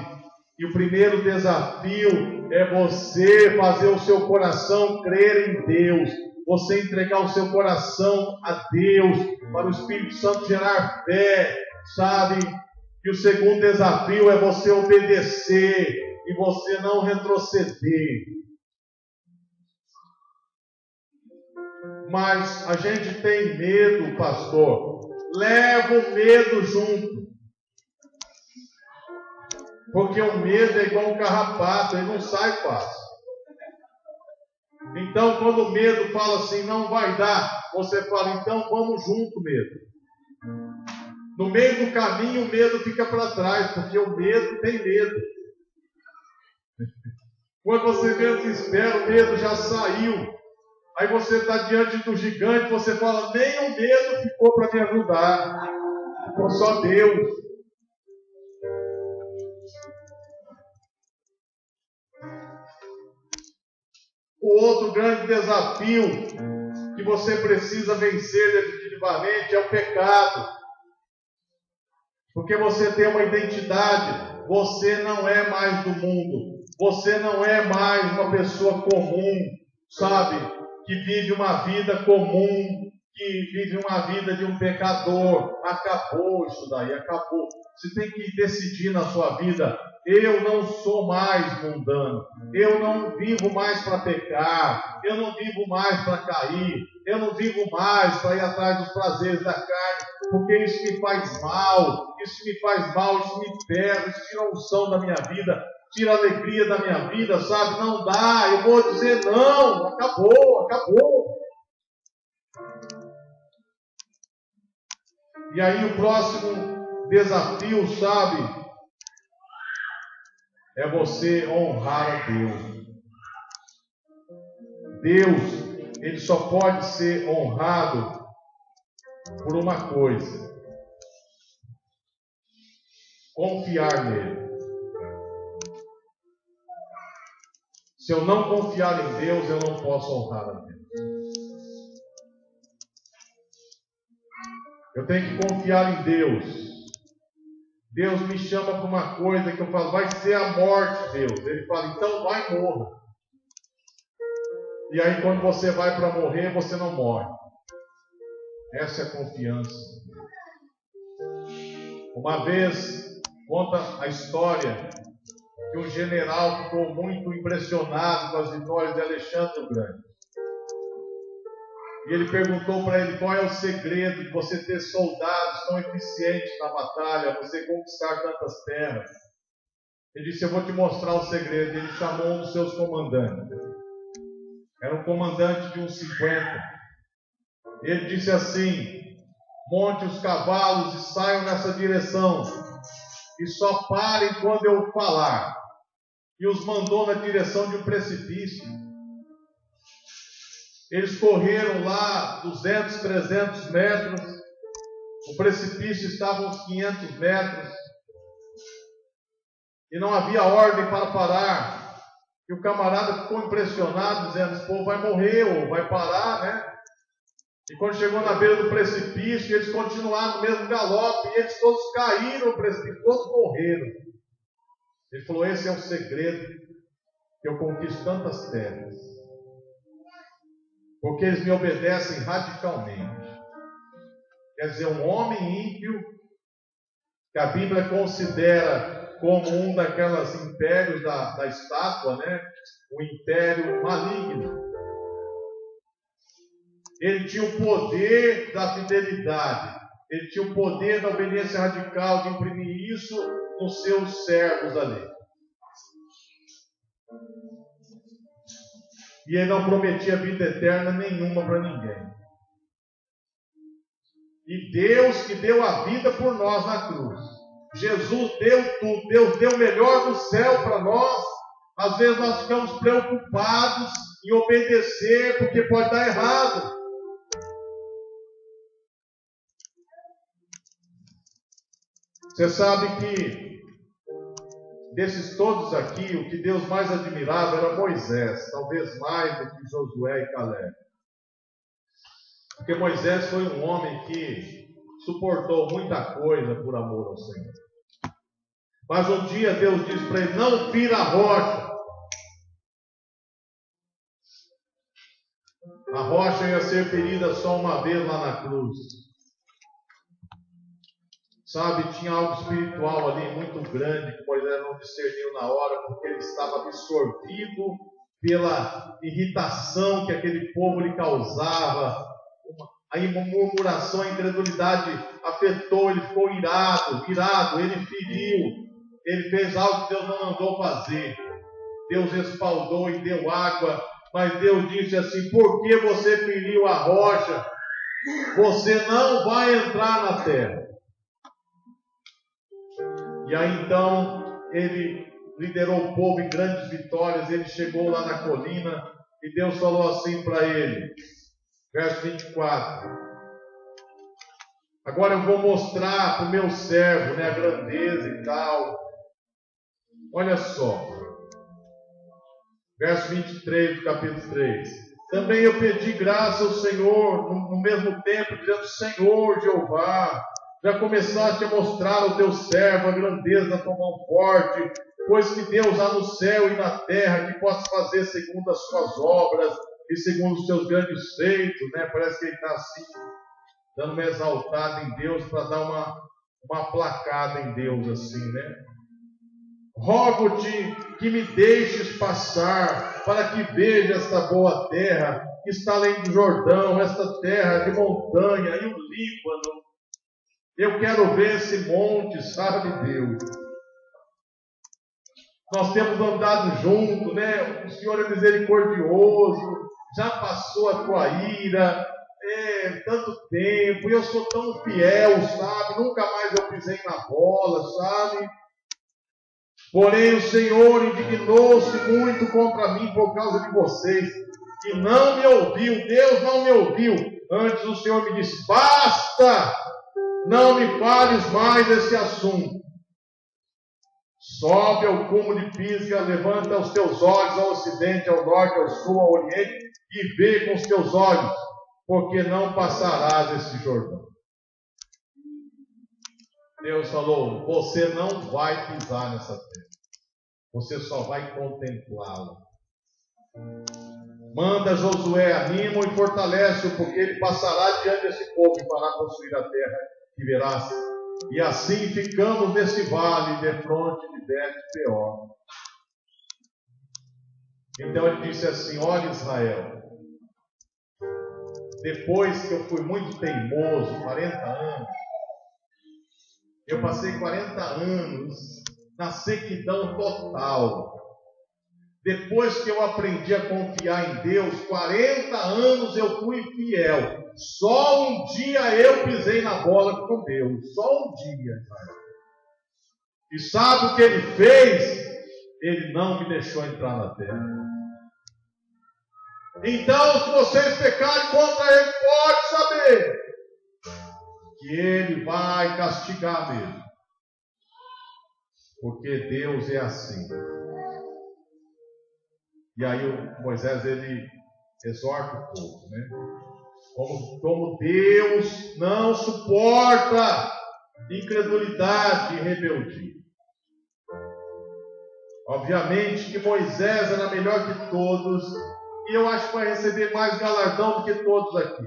E o primeiro desafio é você fazer o seu coração crer em Deus. Você entregar o seu coração a Deus, para o Espírito Santo gerar fé, sabe? E o segundo desafio é você obedecer. e você não retroceder. Mas a gente tem medo, pastor. Leva o medo junto. Porque o medo é igual um carrapato, ele não sai fácil. Então, quando o medo fala assim, não vai dar, você fala, então vamos junto, medo. No meio do caminho, o medo fica para trás, porque o medo tem medo. Quando você menos espera, o medo já saiu. Aí você está diante do gigante, você fala, nem o medo ficou para me ajudar. Ficou só Deus. O outro grande desafio que você precisa vencer definitivamente é o pecado. Porque você tem uma identidade, você não é mais do mundo. Você não é mais uma pessoa comum, sabe? Que vive uma vida comum, que vive uma vida de um pecador. Acabou isso daí, acabou. Você tem que decidir na sua vida, eu não sou mais mundano, eu não vivo mais para pecar, eu não vivo mais para cair, eu não vivo mais para ir atrás dos prazeres da carne, porque isso me faz mal, isso me pega, isso tira a unção da minha vida, tira a alegria da minha vida, sabe? Não dá, eu vou dizer não, acabou. E aí o próximo desafio, sabe? É você honrar a Deus. Deus, ele só pode ser honrado por uma coisa: confiar nele. Se eu não confiar em Deus, eu não posso honrar a Deus. Eu tenho que confiar em Deus. Deus me chama para uma coisa que eu falo, vai ser a morte, Deus. Ele fala, então vai e morra. E aí quando você vai para morrer, você não morre. Essa é a confiança. Uma vez, conta a história que um general ficou muito impressionado com as vitórias de Alexandre o Grande. E ele perguntou para ele qual é o segredo de você ter soldados tão eficientes na batalha, você conquistar tantas terras. Ele disse, eu vou te mostrar o segredo. Ele chamou um dos seus comandantes. Era um comandante de uns 50. Ele disse assim, monte os cavalos e saiam nessa direção. E só parem quando eu falar. E os mandou na direção de um precipício. Eles correram lá 200, 300 metros. O precipício estava a uns 500 metros. E não havia ordem para parar. E o camarada ficou impressionado, dizendo, esse povo vai morrer ou vai parar, né? E quando chegou na beira do precipício, eles continuaram no mesmo galope. E eles todos caíram no precipício, todos morreram. Ele falou, esse é o segredo que eu conquisto tantas terras. Porque eles me obedecem radicalmente. Quer dizer, um homem ímpio, que a Bíblia considera como um daqueles impérios da estátua, né? O império maligno. Ele tinha o poder da fidelidade. Ele tinha o poder da obediência radical, de imprimir isso nos seus servos ali. E ele não prometia vida eterna nenhuma para ninguém. E Deus que deu a vida por nós na cruz. Jesus deu tudo. Deus deu o melhor do céu para nós. Às vezes nós ficamos preocupados em obedecer porque pode dar errado. Você sabe que desses todos aqui, o que Deus mais admirava era Moisés, talvez mais do que Josué e Caleb. Porque Moisés foi um homem que suportou muita coisa por amor ao Senhor. Mas um dia Deus disse para ele, não fira a rocha. A rocha ia ser ferida só uma vez lá na cruz. Sabe, tinha algo espiritual ali muito grande que Moisés não discerniu na hora, porque ele estava absorvido pela irritação que aquele povo lhe causava. A murmuração, a incredulidade afetou, ele ficou irado, ele feriu, ele fez algo que Deus não mandou fazer. Deus respaldou e deu água, mas Deus disse assim: por que você feriu a rocha? Você não vai entrar na terra. E aí então ele liderou o povo em grandes vitórias. Ele chegou lá na colina e Deus falou assim para ele, verso 24: agora eu vou mostrar para o meu servo, a grandeza e tal. Olha só, verso 23 do capítulo 3: também eu pedi graça ao Senhor no mesmo tempo, dizendo: Senhor Jeová, já começaste a mostrar ao teu servo a grandeza da tua mão forte, pois que Deus há no céu e na terra que possa fazer segundo as suas obras e segundo os seus grandes feitos, Parece que ele está assim, dando uma exaltada em Deus, para dar uma aplacada em Deus assim, Rogo-te que me deixes passar, para que veja esta boa terra que está além do Jordão, esta terra de montanha e o Líbano. Eu quero ver esse monte, sabe, Deus? Nós temos andado juntos, O Senhor é misericordioso, já passou a tua ira, tanto tempo, e eu sou tão fiel, sabe? Nunca mais eu pisei na bola, sabe? Porém o Senhor indignou-se muito contra mim por causa de vocês, e não me ouviu. Deus não me ouviu. Antes o Senhor me disse: basta, não me fales mais desse assunto. Sobe ao cume de Pisga, levanta os teus olhos ao ocidente, ao norte, ao sul, ao oriente, e vê com os teus olhos, porque não passarás esse Jordão. Deus falou: você não vai pisar nessa terra, você só vai contemplá-la. Manda Josué, anima-o e fortalece-o, porque ele passará diante desse povo e fará possuir a terra que verás. E assim ficamos nesse vale, defronte de Bet-peor. Então ele disse assim: olha, Israel, depois que eu fui muito teimoso, 40 anos, eu passei 40 anos na sequidão total. Depois que eu aprendi a confiar em Deus, 40 anos eu fui fiel. Só um dia eu pisei na bola com Deus. Só um dia. E sabe o que ele fez? Ele não me deixou entrar na terra. Então, se vocês pecarem contra ele, pode saber que ele vai castigar mesmo. Porque Deus é assim. E aí o Moisés, ele exorta o povo, como Deus não suporta incredulidade e rebeldia. Obviamente que Moisés era melhor que todos, e eu acho que vai receber mais galardão do que todos aqui.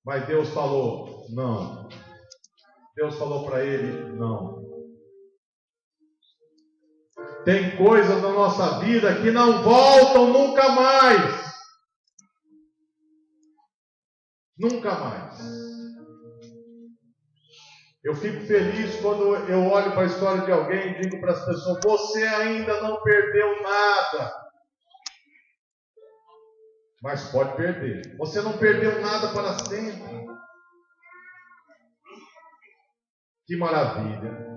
Mas Deus falou: não. Deus falou para ele: não. Tem coisas na nossa vida que não voltam nunca mais. Nunca mais. Eu fico feliz quando eu olho para a história de alguém e digo para as pessoas: você ainda não perdeu nada. Mas pode perder. Você não perdeu nada para sempre. Que maravilha.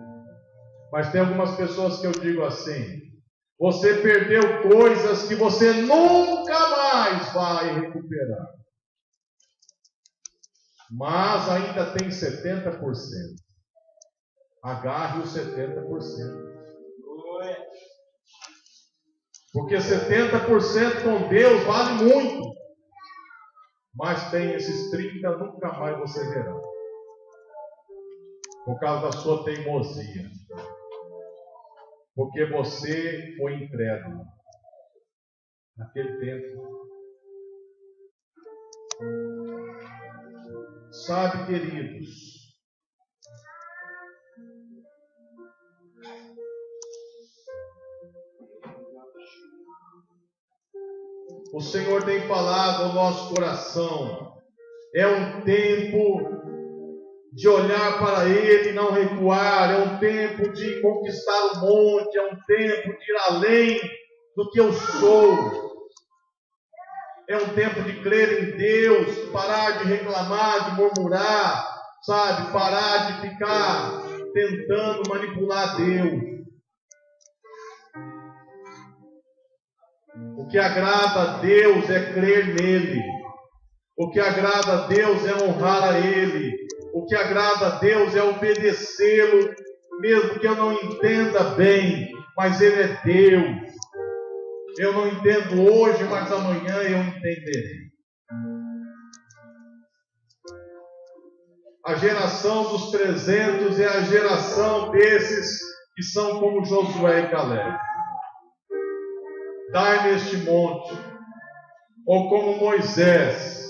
Mas tem algumas pessoas que eu digo assim: você perdeu coisas que você nunca mais vai recuperar. Mas ainda tem 70%. Agarre os 70%. Porque 70% com Deus vale muito. Mas tem esses 30%, nunca mais você verá. Por causa da sua teimosia. Porque você foi incrédulo naquele tempo. Sabe, queridos, o Senhor tem falado ao nosso coração. É um tempo de olhar para Ele e não recuar, é um tempo de conquistar o monte, é um tempo de ir além do que eu sou, é um tempo de crer em Deus, parar de reclamar, de murmurar, sabe, parar de ficar tentando manipular Deus. O que agrada a Deus é crer nele, o que agrada a Deus é honrar a Ele, o que agrada a Deus é obedecê-lo, mesmo que eu não entenda bem, mas Ele é Deus. Eu não entendo hoje, mas amanhã eu entenderei. A geração dos 300 é a geração desses que são como Josué e Caleb. Dai neste monte, ou como Moisés.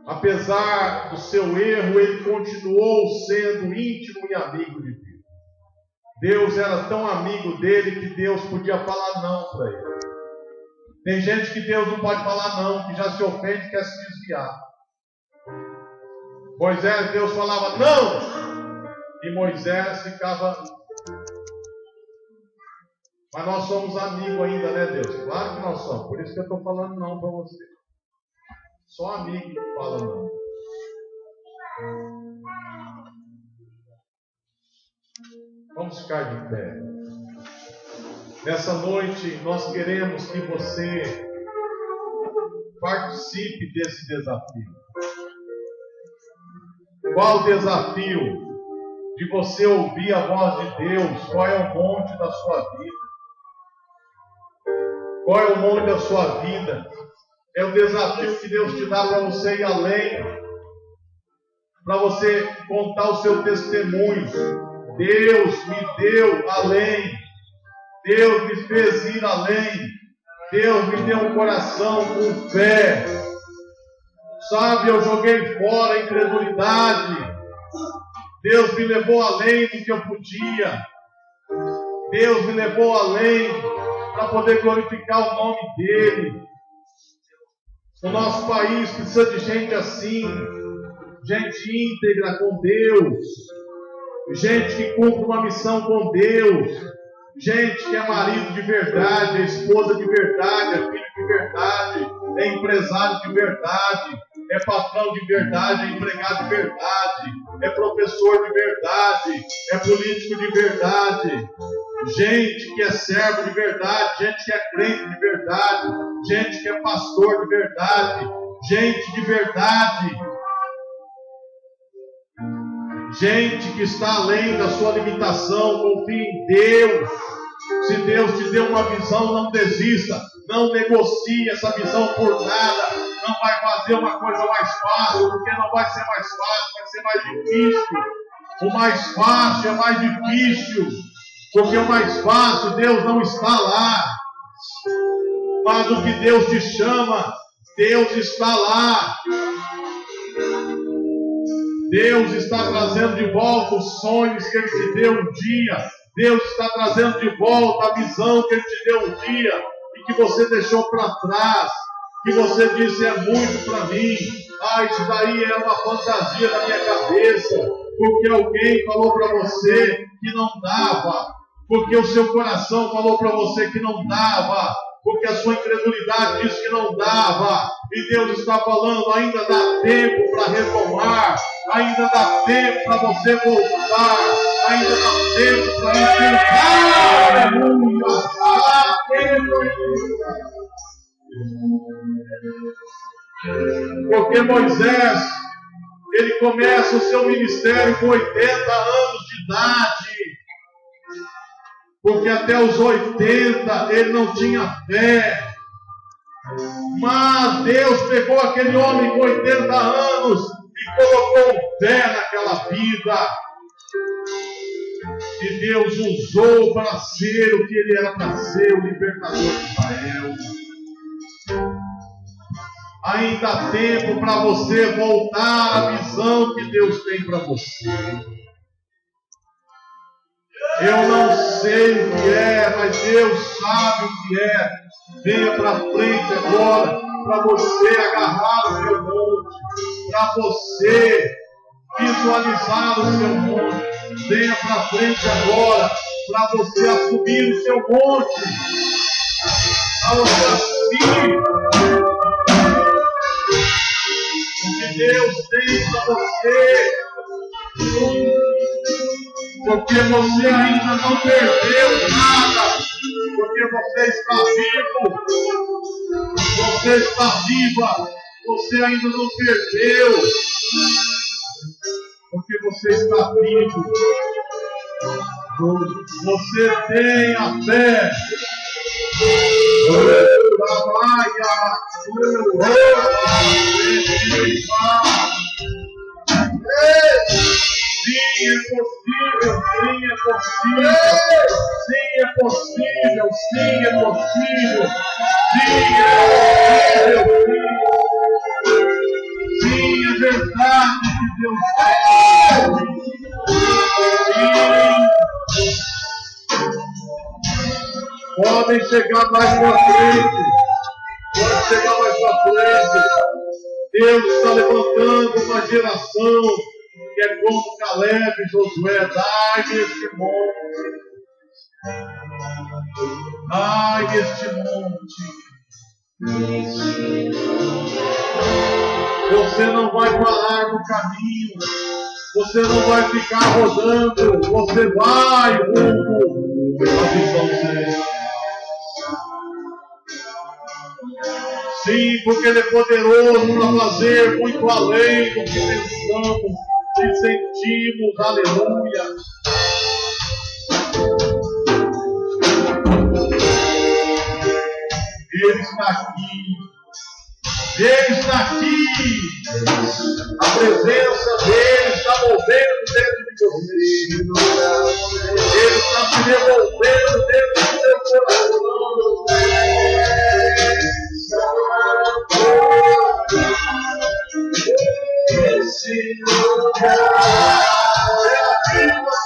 Apesar do seu erro, ele continuou sendo íntimo e amigo de Deus. Deus era tão amigo dele que Deus podia falar não para ele. Tem gente que Deus não pode falar não, que já se ofende e quer se desviar. Moisés, Deus falava não, e Moisés ficava... Mas nós somos amigos ainda, né, Deus? Claro que nós somos, por isso que eu estou falando não para você. Só amigo que fala não. Vamos ficar de pé. Nessa noite nós queremos que você participe desse desafio. Qual o desafio? De você ouvir a voz de Deus. Qual é o monte da sua vida? Qual é o monte da sua vida? É o desafio que Deus te dá para você ir além, para você contar o seu testemunho. Deus me deu além, Deus me fez ir além, Deus me deu um coração com fé. Sabe, eu joguei fora a incredulidade, Deus me levou além do que eu podia, Deus me levou além para poder glorificar o nome dEle. O nosso país precisa de gente assim, gente íntegra com Deus, gente que cumpre uma missão com Deus, gente que é marido de verdade, é esposa de verdade, é filho de verdade, é empresário de verdade, é patrão de verdade, é empregado de verdade, é professor de verdade, é político de verdade, gente que é servo de verdade, gente que é crente de verdade, gente que é pastor de verdade, gente de verdade, gente que está além da sua limitação. Confie em Deus. Se Deus te deu uma visão, não desista, não negocie essa visão por nada. Não vai fazer uma coisa mais fácil, porque não vai ser mais fácil, vai ser mais difícil. O mais fácil é mais difícil, porque o mais fácil Deus não está lá, mas o que Deus te chama, Deus está lá. Deus está trazendo de volta os sonhos que Ele te deu um dia. Deus está trazendo de volta a visão que Ele te deu um dia e que você deixou para trás, que você disse é muito para mim. Isso daí é uma fantasia da minha cabeça, porque alguém falou para você que não dava, porque o seu coração falou para você que não dava, porque a sua incredulidade disse que não dava, e Deus está falando, ainda dá tempo para retomar, ainda dá tempo para você voltar, ainda dá tempo para enfrentar. Aleluia! Porque Moisés, ele começa o seu ministério com 80 anos de idade, porque até os 80 ele não tinha fé. Mas Deus pegou aquele homem com 80 anos e colocou fé naquela vida. E Deus usou para ser o que ele era para ser, o libertador de Israel. Ainda há tempo para você voltar à visão que Deus tem para você. Eu não sei o que é, mas Deus sabe o que é. Venha para frente agora, para você agarrar o seu monte, para você visualizar o seu monte. Venha para frente agora, para você assumir o seu monte, para você assumir o que Deus tem para você. Porque você ainda não perdeu nada, porque você está vivo, você está viva, você ainda não perdeu, porque você está vivo, você tem a fé. Sim, é possível, sim, é possível, sim, é possível, sim, é possível, sim, é possível, sim, é verdade que Deus faz. Podem chegar mais para frente, podem chegar mais para frente. Deus está levantando uma geração que é como Caleb e Josué. Dai-me este monte, dai-me este monte. Você não vai parar no caminho, você não vai ficar rodando, você vai rumo à visão celestial. Sim, porque Ele é poderoso para fazer muito além do que pensamos e sentimos. Aleluia. Ele está aqui. Ele está aqui. A presença dele está movendo dentro de você. Ele está se devolvendo dentro do seu coração. Esse lugar é a vida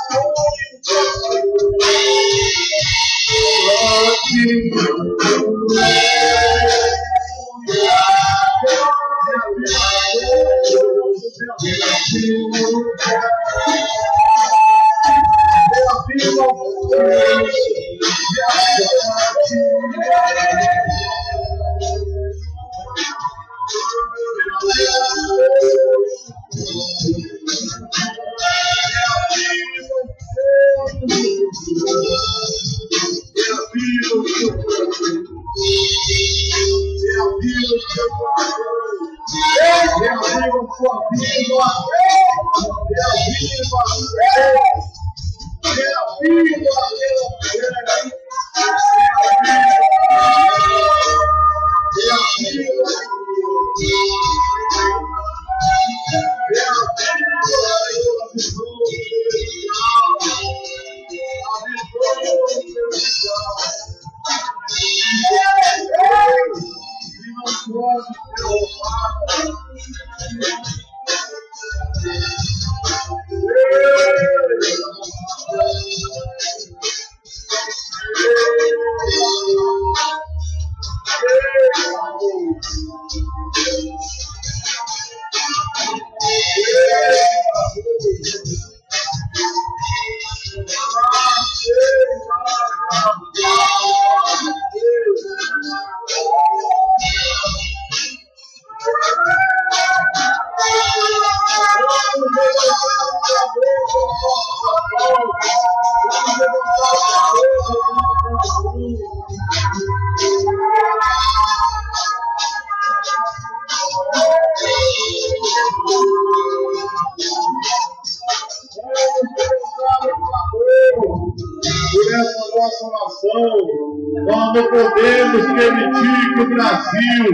Nós não podemos permitir que o Brasil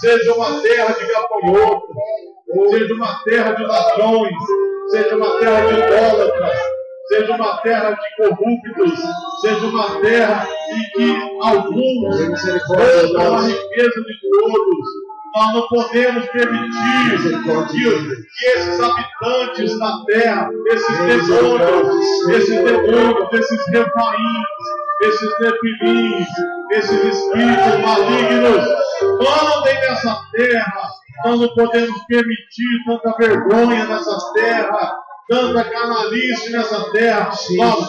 seja uma terra de gafanhotos, seja uma terra de ladrões, seja uma terra de idólatras, seja uma terra de corruptos, seja uma terra em que alguns roubam a riqueza de todos. Nós não podemos permitir que esses habitantes da terra, esses demônios, esses refaíns, esses nefilins, esses espíritos malignos mandem nessa terra. Nós não podemos permitir tanta vergonha nessa terra, tanta canalice nessa terra. Nós